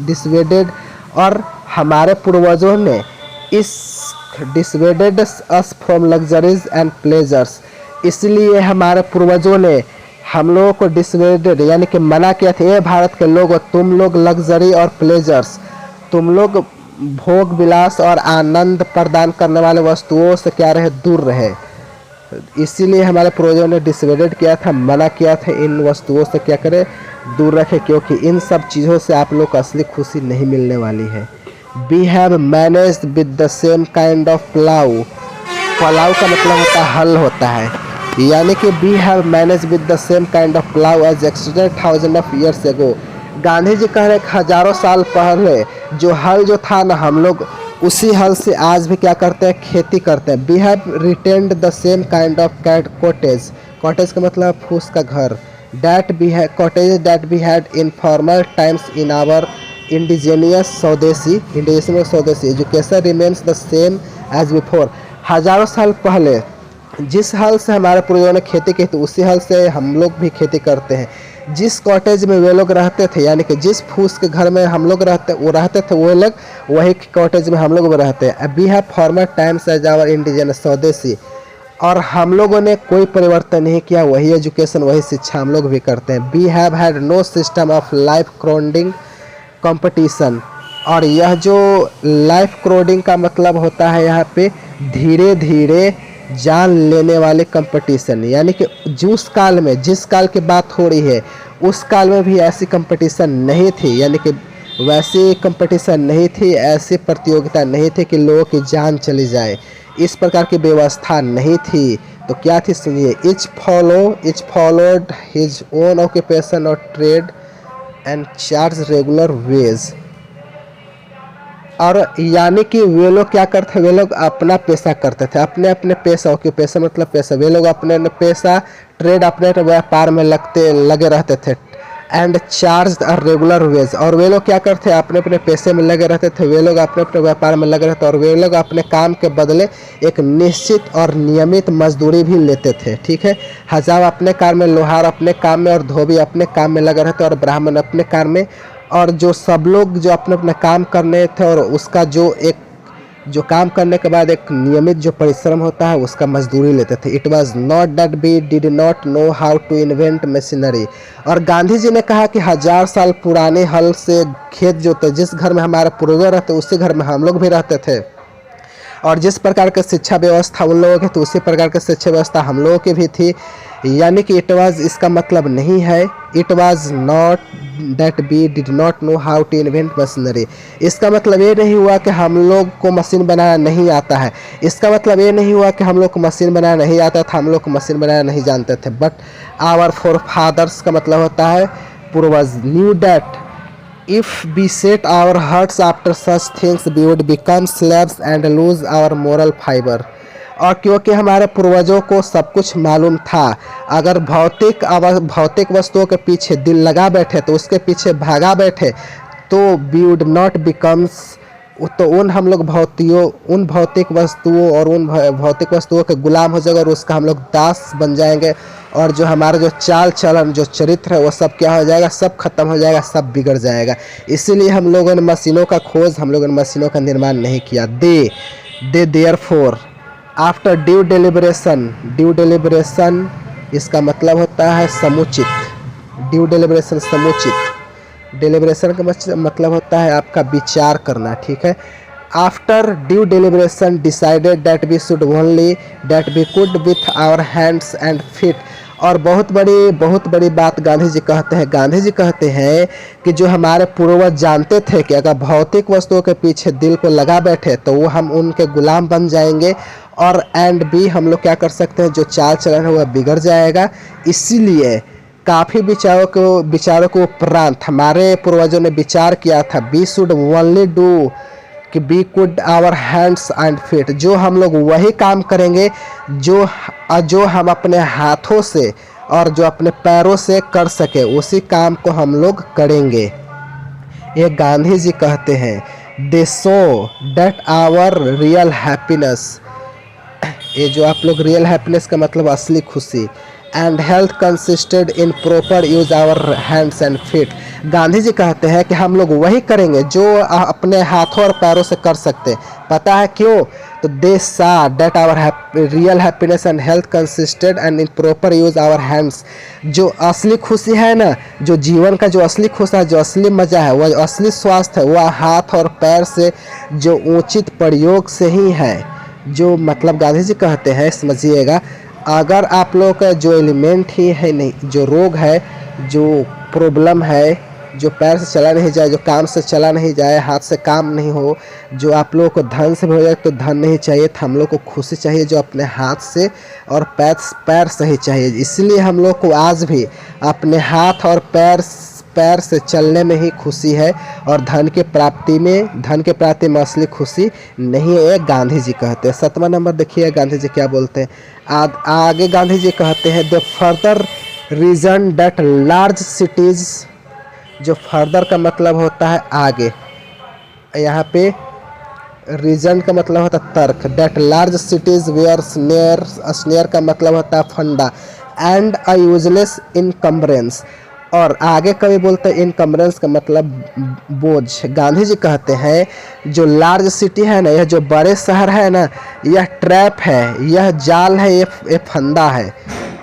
डिसवेडेड, और हमारे पूर्वजों ने इस dissuaded us from luxuries and pleasures. इसलिए हमारे पूर्वजों ने हम लोगों को डिसवेडेड यानी कि मना किया था, ये भारत के लोग, तुम लोग लग्जरी और प्लेजर्स, तुम लोग भोग विलास और आनंद प्रदान करने वाले वस्तुओं से क्या रहे, दूर रहे। इसीलिए हमारे पूर्वजों ने डिसवेडेड किया था, मना किया था, इन वस्तुओं से क्या करें, दूर रखें, क्योंकि इन सब चीज़ों से आप लोग को असली खुशी नहीं मिलने वाली है। We have managed with the same kind of plough. Plough का मतलब होता है हल होता है, यानी कि we have manage with the same kind of plough as extended thousand of years ago. Gandhi जी कह रहे हैं हजारों साल पहले जो हल जो था ना, हम लोग उसी हल से आज भी क्या करते हैं, खेती करते हैं। We have retained the same kind of cottage. Cottage का मतलब फूस का घर। Cottage that we had in former times in our indigenous स्वदेशी education remains the same as before. हजारों साल पहले जिस हल से हमारे पूर्वजों ने खेती की थी, उसी हल से हम लोग भी खेती करते हैं। जिस कॉटेज में वे लोग रहते थे, यानी कि जिस फूस के घर में हम लोग रहते थे वो लोग वही कॉटेज में हम लोग भी रहते हैं। We have former times as our indigenous स्वदेशी। और हम लोगों ने कोई परिवर्तन नहीं किया, वही एजुकेशन, वही शिक्षा हम लोग भी करते हैं। We have had no system of life corroding competition. और यह जो लाइफ क्रोडिंग का मतलब होता है यहाँ पे धीरे धीरे जान लेने वाले कंपटीशन, यानी कि जिस काल की बात हो रही है उस काल में भी ऐसी कंपटीशन नहीं थी, यानी कि वैसी कंपटीशन नहीं थी, ऐसी प्रतियोगिता नहीं थी कि लोगों की जान चली जाए, इस प्रकार की व्यवस्था नहीं थी। तो क्या थी सुनिए, each followed his own occupation or trade and charge regular wage. और यानी कि वे लोग क्या करते, वे लोग अपना पेशा करते थे, अपने अपने पेशा, ऑक्यूपेशन मतलब पेशा, वे लोग अपने पेशा, ट्रेड अपने व्यापार में लगे रहते थे। एंड चार्ज रेगुलर वेज, और वे लोग क्या करते, अपने अपने पैसे में लगे रहते थे, वे लोग अपने अपने व्यापार में लगे रहते, और वे लोग अपने काम के बदले एक निश्चित और नियमित मजदूरी भी लेते थे। ठीक है, हजाम अपने काम में, लोहार अपने काम में, और धोबी अपने काम में लगे रहते, और ब्राह्मण अपने काम में, और जो सब लोग जो अपने अपने काम करने थे, और उसका जो काम करने के बाद एक नियमित जो परिश्रम होता है उसका मजदूरी लेते थे। It was not that we did not know how to invent machinery. और गांधी जी ने कहा कि 1000 साल पुराने हल से खेत जोते, जिस घर में हमारे पूर्वज रहते उसी घर में हम लोग भी रहते थे, और जिस प्रकार की शिक्षा व्यवस्था उन लोगों की थी उसी प्रकार की शिक्षा व्यवस्था हम लोगों की भी थी। यानी कि इट वाज, इसका मतलब नहीं है it was not that we did not know how to invent machinery. इसका मतलब ये नहीं हुआ कि हम लोग को मशीन बनाना नहीं आता है, इसका मतलब ये नहीं हुआ कि हम लोग को मशीन बनाना नहीं आता था, हम लोग को मशीन बनाना नहीं जानते थे। बट आवर फोर फादर्स का मतलब होता है पूर्वज, knew that If we set our hearts after such things, we would become slaves and lose our moral fiber. और क्योंकि हमारे पूर्वजों को सब कुछ मालूम था, अगर भौतिक वस्तुओं के पीछे दिल लगा बैठे तो उसके पीछे भागा बैठे तो वी वुड नॉट बिकम्स, तो हम लोग उन भौतिक वस्तुओं और उन भौतिक वस्तुओं के गुलाम हो जाएंगे और उसका हम लोग दास बन जाएंगे। और जो हमारा जो चाल चलन जो चरित्र है वो सब क्या हो जाएगा, सब खत्म हो जाएगा, सब बिगड़ जाएगा। इसीलिए हम लोगों ने मशीनों का खोज, हम लोगों ने मशीनों का निर्माण नहीं किया। दे देयरफॉर आफ्टर ड्यू डेलिब्रेशन इसका मतलब होता है समुचित। ड्यू डेलिब्रेशन समुचित। डेलिब्रेशन का मतलब होता है आपका विचार करना, ठीक है। After due deliberation decided that we should only that we could with our hands and feet. और बहुत बड़ी बात गांधी जी कहते हैं कि जो हमारे पूर्वज जानते थे कि अगर भौतिक वस्तुओं के पीछे दिल को लगा बैठे तो वो हम उनके गुलाम बन जाएंगे और एंड भी हम लोग क्या कर सकते हैं, जो चाल चलन है वह बिगड़ जाएगा। इसीलिए काफ़ी विचारों के उपरांत हमारे पूर्वजों ने विचार किया था, वी शुड ओनली डू कि we could our hands and feet, जो हम लोग वही काम करेंगे जो हम अपने हाथों से और जो अपने पैरों से कर सके, उसी काम को हम लोग करेंगे। ये गांधी जी कहते हैं they show that our real happiness, ये जो आप लोग रियल हैप्पीनेस का मतलब असली खुशी, and health consisted in proper use our hands and feet. Gandhi ji कहते हैं कि हम लोग वही करेंगे जो अपने हाथों और पैरों से कर सकते हैं। पता है क्यों? तो दे सा that our real happiness and health consisted and in proper use our hands. जो असली खुशी है ना, जो जीवन का जो असली खुशी है, जो असली मज़ा है, वह असली स्वास्थ्य है, वह हाथ और पैर से जो उचित प्रयोग से ही है। जो मतलब गांधी जी कहते हैं, समझिएगा, अगर आप लोग का जो एलिमेंट ही है नहीं, जो रोग है, जो प्रॉब्लम है, जो पैर से चला नहीं जाए, जो काम से चला नहीं जाए, हाथ से काम नहीं हो, जो आप लोगों को धन से भी हो जाए, तो धन नहीं चाहिए था, हम लोग को खुशी चाहिए जो अपने हाथ से और पैर से ही चाहिए। इसलिए हम लोग को आज भी अपने हाथ और पैर से चलने में ही खुशी है और धन के प्राप्ति में असली खुशी नहीं है, ये गांधी जी कहते हैं। 7वां नंबर देखिए गांधी जी क्या बोलते हैं। आगे गांधी जी कहते हैं the further reason that large cities, जो फर्दर का मतलब होता है आगे, यहाँ पे रीजन का मतलब होता है तर्क, that large cities where snare का मतलब होता है फंडा, एंड अ यूजलेस इनकम्बरेंस। और आगे कभी बोलते हैं इनकम्बरेंस का मतलब बोझ। गांधी जी कहते हैं जो लार्ज सिटी है ना, यह जो बड़े शहर है ना, यह ट्रैप है, यह जाल है, ये फंदा है।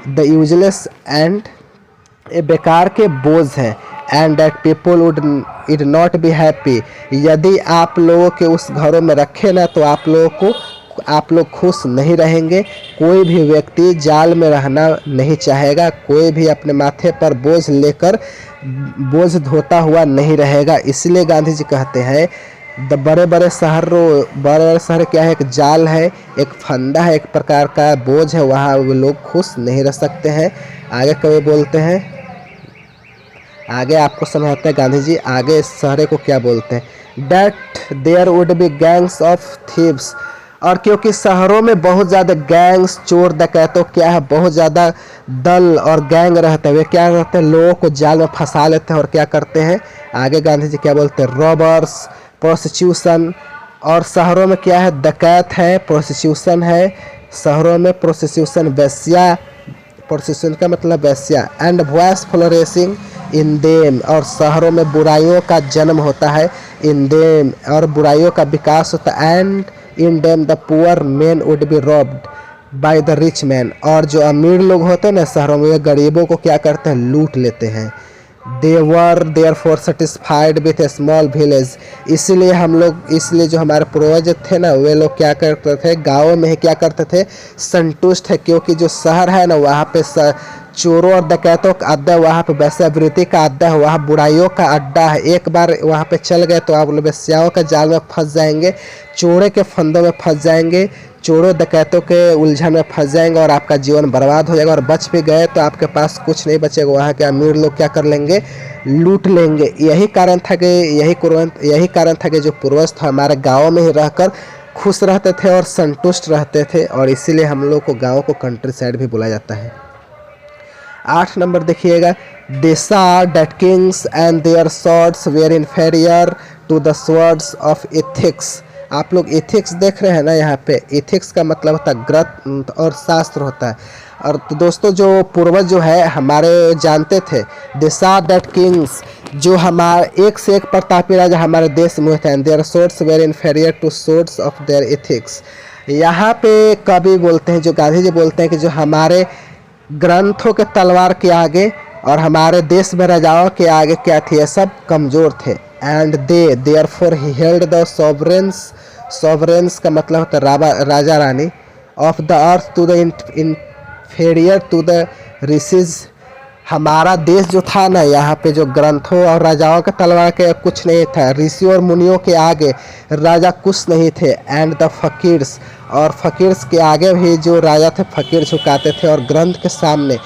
द यूजलेस एंड ये बेकार के बोझ है, and that people would not be happy. यदि आप लोगों के उस घरों में रखे ना तो आप लोग खुश नहीं रहेंगे। कोई भी व्यक्ति जाल में रहना नहीं चाहेगा, कोई भी अपने माथे पर बोझ धोता हुआ नहीं रहेगा। इसलिए गांधी जी कहते हैं बड़े बड़े शहर क्या है, एक जाल है, एक फंदा है, एक प्रकार का बोझ है, वहाँ वो लोग खुश नहीं रह सकते हैं। आगे कभी बोलते हैं, आगे आपको समझाते हैं गांधी जी आगे इस शहर को क्या बोलते हैं, that there would be gangs of thieves. और क्योंकि शहरों में बहुत ज़्यादा गैंग्स, चोर डकैतों क्या है, बहुत ज़्यादा दल और गैंग रहते हैं, वे क्या करते हैं, लोगों को जाल में फंसा लेते हैं और क्या करते हैं, आगे गांधी जी क्या बोलते हैं, रॉबर्स, प्रोस्टिट्यूशन। और शहरों में क्या है, डकैत है, प्रोस्टिट्यूशन है, शहरों में प्रोस्टिट्यूशन वेश्या, प्रोस्टिट्यूशन का मतलब वेश्या, एंड वॉइस फ्लोरेसिंग इन देम। और शहरों में बुराइयों का जन्म होता है, इन देम, और बुराइयों का विकास होता है, and in them the poor man would be robbed by the rich man. और जो अमीर लोग होते हैं ना शहरों में, वे गरीबों को क्या करते हैं, लूट लेते हैं। They were therefore satisfied with a small village. इसलिए जो हमारे पूर्वज थे ना, वे लोग क्या करते थे, गाँव में ही क्या करते थे, संतुष्ट है। क्योंकि जो शहर है ना, वहाँ पे चोरों और डकैतों का अड्डा, वहाँ पे वैश्यावृत्ति का अड्डा है, वहाँ बुराइयों का अड्डा है। एक बार वहाँ पे चल गए तो आप लोग वैश्याओं के जाल में फंस जाएंगे, चोरों के फंदों में फंस जाएंगे, चोरों डकैतों के उलझन में फंस जाएंगे और आपका जीवन बर्बाद हो जाएगा। और बच भी गए तो आपके पास कुछ नहीं बचेगा। वहाँ के अमीर लोग क्या कर लेंगे, लूट लेंगे। यही कारण था कि जो पूर्वज था हमारे गाँव में ही रहकर खुश रहते थे और संतुष्ट रहते थे, और इसीलिए हम लोग को गाँव को कंट्री साइड भी बोला जाता है। 8 नंबर देखिएगा, दे सा that kings and their swords were inferior to the swords of ethics. आप लोग एथिक्स देख रहे हैं ना, यहाँ पे एथिक्स का मतलब होता है ग्रंथ और शास्त्र होता है। और तो दोस्तों जो पूर्वज जो है हमारे जानते थे, दे सा डेट किंग्स, जो हमारे एक से एक प्रतापी राजा हमारे देश में थे, their swords were inferior to swords of their ethics. यहाँ पे कवि बोलते हैं, जो गांधी जी बोलते हैं कि जो हमारे ग्रंथों के तलवार के आगे और हमारे देश में राजाओं के आगे क्या थे, ये सब कमज़ोर थे। And therefore he held the sovereigns का मतलब होता है राजा रानी of the earth to the inferior to the rishis. हमारा देश जो था ना, यहाँ पे जो ग्रंथों और राजाओं के तलवार के कुछ नहीं था, ऋषियों और मुनियों के आगे राजा कुछ नहीं थे। एंड द फकीर्स, और फकीर्स के आगे भी जो राजा थे फकीर झुकाते थे, और ग्रंथ के सामने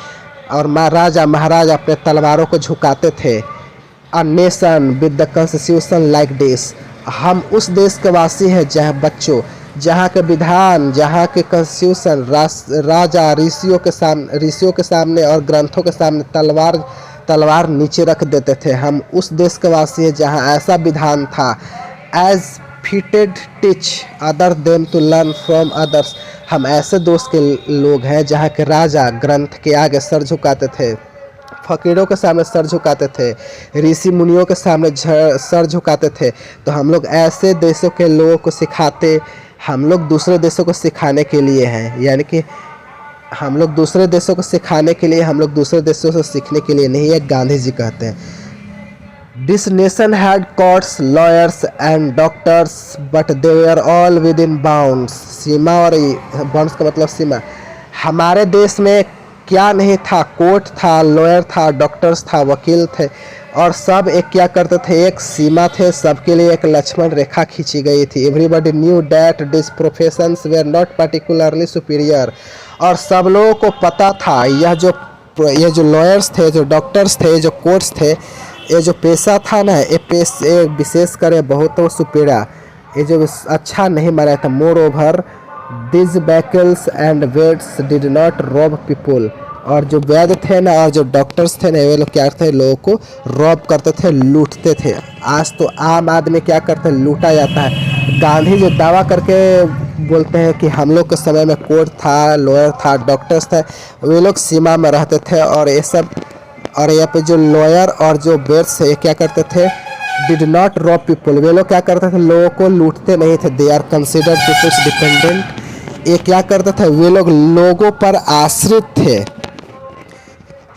और महाराजा अपने तलवारों को झुकाते थे। A nation with the constitution like this, हम उस देश के वासी हैं जहाँ के विधान, जहाँ के कॉन्स्टिट्यूशन राजा ऋषियों के सामने और ग्रंथों के सामने तलवार नीचे रख देते थे। हम उस देश के वासी हैं जहाँ ऐसा विधान था। As fitted teach other them to learn from others, हम ऐसे दोस्त के लोग हैं जहाँ के राजा ग्रंथ के आगे सर झुकाते थे, फकीरों के सामने सर झुकाते थे, ऋषि मुनियों के सामने सर झुकाते थे। तो हम लोग ऐसे देशों के लोगों को सिखाते, हम लोग दूसरे देशों को सिखाने के लिए हैं, यानी कि हम लोग दूसरे देशों को सिखाने के लिए, हम लोग दूसरे देशों से सीखने के लिए नहीं है, गांधी जी कहते हैं। This nation had courts, lawyers and doctors but they were all within bounds. सीमा, और बाउंड्स का मतलब सीमा। हमारे देश में क्या नहीं था, कोर्ट था, लॉयर था, डॉक्टर्स था, वकील थे, और सब एक क्या करते थे, एक सीमा थे, सबके लिए एक लक्ष्मण रेखा खींची गई थी। Everybody knew that this professions were not particularly superior, और सब लोगों को पता था ये जो लॉयर्स थे, जो डॉक्टर्स थे, जो कोर्ट्स थे, ये जो पेशा था ना, ये विशेष कर बहुत सुपीरियर, ये जो अच्छा नहीं माना था। Moreover this vakils and vaids did not rob people, और जो वैद्य थे ना और जो डॉक्टर्स थे ना, वे लोग क्या करते थे, लोगों को रॉब करते थे, लूटते थे। आज तो आम आदमी क्या करते हैं, लूटा जाता है। गांधी जो दावा करके बोलते हैं कि हम लोग के समय में कोर्ट था, लॉयर था, डॉक्टर्स थे, वे लोग सीमा में रहते थे, और ये सब, और यहाँ पे जो लॉयर और जो वेड्स है ये क्या करते थे, डिड नॉट रॉब पीपल, वे लोग क्या करते थे, लोगों को लूटते नहीं थे। They are considered peoples dependent, ये क्या करते थे, वे लोग लोगों पर आश्रित थे।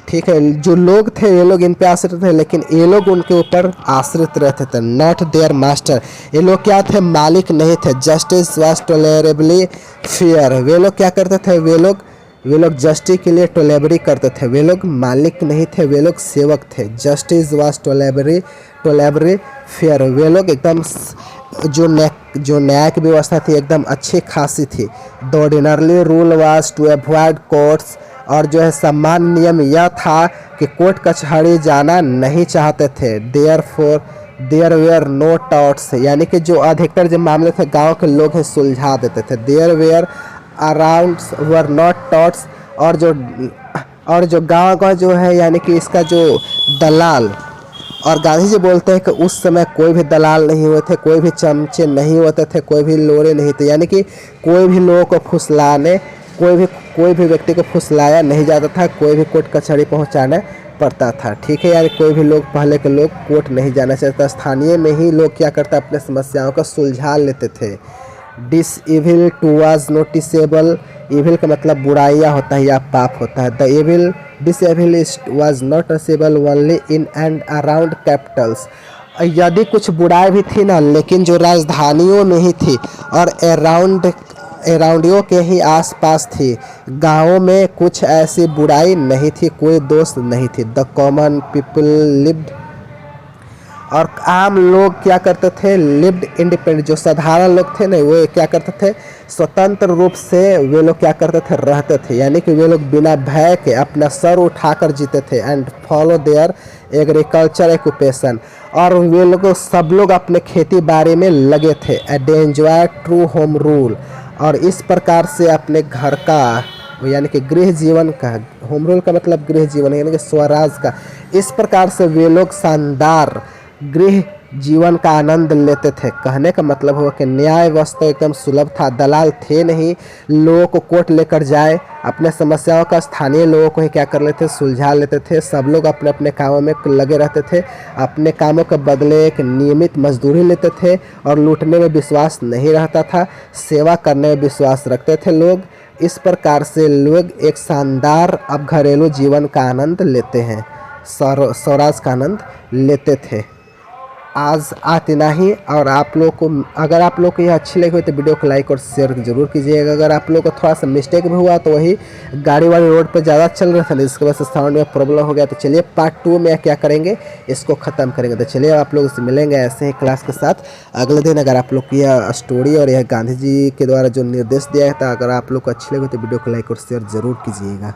ठीक है, जो लोग थे ये लोग इन पे आश्रित थे, लेकिन ये लोग उनके ऊपर आश्रित रहते थे। नॉट देयर मास्टर, ये लोग क्या थे, मालिक नहीं थे। जस्टिस वाज टॉलरेबली फेयर, वे लोग क्या करते थे, वे लोग जस्टिस के लिए टोलेबरी करते थे, वे लोग मालिक नहीं थे, वे लोग सेवक थे। जस्टिस वाज टोलेबरी फेयर, वे लोग एकदम जो न्याय की व्यवस्था थी एकदम अच्छी खासी थी। The ordinary rule was to avoid courts, और जो है सामान्य नियम यह था कि कोर्ट कचहरी जाना नहीं चाहते थे। देयर वेयर नो टॉट्स, यानी कि जो अधिकतर जो मामले थे गांव के लोग हैं सुलझा देते थे। There were around were not touts, और जो गांव जो है यानी कि इसका जो दलाल, और गांधी जी बोलते हैं कि उस समय कोई भी दलाल नहीं हुए थे, कोई भी चमचे नहीं होते थे, कोई भी लोरे नहीं थे, यानी कि कोई भी लोगों को फुसलाने, कोई भी व्यक्ति को फुसलाया नहीं जाता था, कोई भी कोर्ट कचहरी पहुंचाना पड़ता था। ठीक है, यानी कोई भी लोग, पहले के लोग कोर्ट नहीं जाना चाहता, स्थानीय में ही लोग क्या करता अपने समस्याओं का सुलझा लेते थे। This evil too was noticeable, evil का मतलब बुराइयाँ होता है या पाप होता है। The evil this evil was noticeable only in and around capitals, यदि कुछ बुराई भी थी ना, लेकिन जो राजधानियों में ही थी और अराउंडियों के ही आसपास थी, गाँवों में कुछ ऐसी बुराई नहीं थी, कोई दोष नहीं थी। द कॉमन पीपल लिव्ड, और आम लोग क्या करते थे, लिव्ड इंडिपेंडेंट, जो साधारण लोग थे ना वो क्या करते थे, स्वतंत्र रूप से वे लोग क्या करते थे, रहते थे। यानी कि वे लोग बिना भय के अपना सर उठाकर जीते थे। And follow their agriculture occupation, और वे लोग सब लोग अपने खेती बाड़ी में लगे थे। They enjoy true home rule, और इस प्रकार से अपने घर का यानी कि गृह जीवन का, होम रूल का मतलब गृह जीवन यानी कि स्वराज का, इस प्रकार से वे लोग शानदार गृह जीवन का आनंद लेते थे। कहने का मतलब हुआ कि न्याय व्यवस्था एकदम सुलभ था, दलाल थे नहीं, लोगों को कोर्ट लेकर जाए, अपने समस्याओं का स्थानीय लोगों को ही क्या कर लेते, सुलझा लेते थे। सब लोग अपने अपने कामों में लगे रहते थे, अपने कामों के बदले एक नियमित मजदूरी लेते थे, और लूटने में विश्वास नहीं रहता था, सेवा करने में विश्वास रखते थे लोग। इस प्रकार से लोग एक शानदार अब घरेलू जीवन का आनंद लेते हैं, स्वराज का आनंद लेते थे। आज इतना ही। और आप लोग को अगर आप लोग को यह अच्छी लगी हो तो वीडियो को लाइक और शेयर जरूर कीजिएगा। अगर आप लोग को थोड़ा सा मिस्टेक भी हुआ तो वही गाड़ी वाली रोड पर ज़्यादा चल रहा था जिसकी वजह से साउंड में प्रॉब्लम हो गया, तो चलिए पार्ट 2 में क्या करेंगे, इसको ख़त्म करेंगे। तो चलिए आप लोग से मिलेंगे ऐसे ही क्लास के साथ अगले दिन। अगर आप लोग की यह स्टोरी और यह गांधी जी के द्वारा जो निर्देश दिया था अगर आप लोग को अच्छी लगे तो वीडियो को लाइक और शेयर जरूर कीजिएगा।